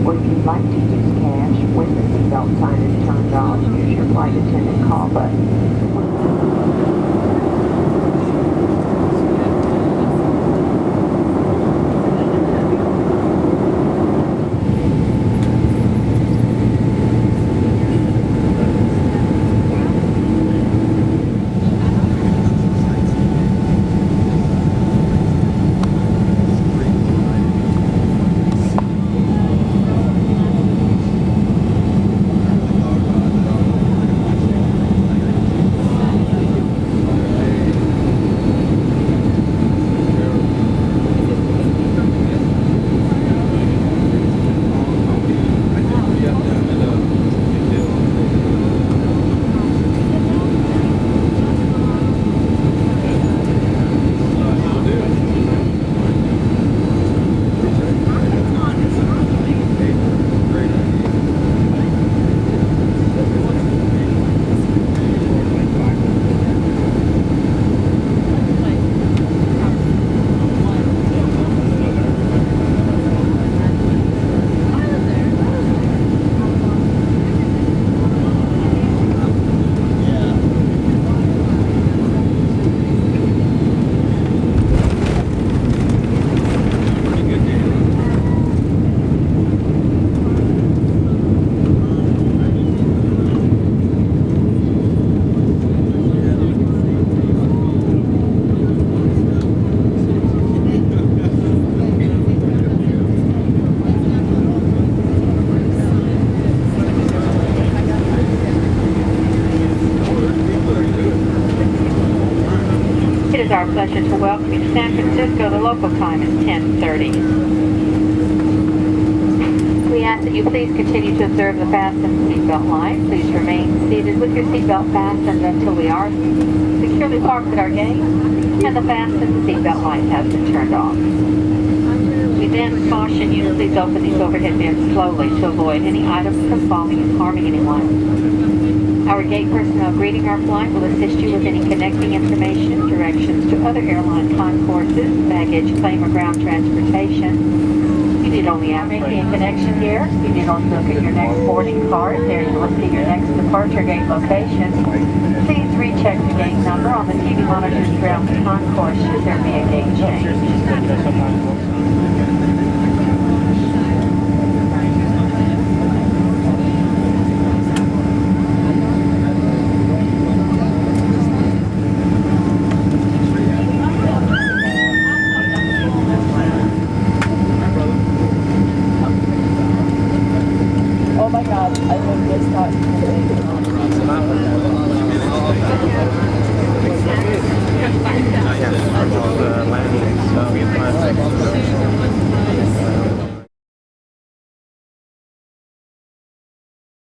Or if you'd like to use cash when the seatbelt sign is turned off, use your flight attendant call button. It is our pleasure to welcome you to San Francisco. The local time is 10:30. We ask that you please continue to observe the fasten seatbelt line. Please remain seated with your seatbelt fastened until we are securely parked at our gate and the fasten seatbelt light has been turned off. We then caution you to please open these overhead bins slowly to avoid any items from falling and harming anyone. Our gate personnel greeting our flight will assist you with any connecting information, directions to other airline concourses, baggage claim, or ground transportation. You need only ask for a connection here. You need only look at your next boarding card. There you will see your next departure gate location. Please recheck the gate number on the TV monitors throughout the concourse should there be a gate change. Oh my God, I love this time. Landing, so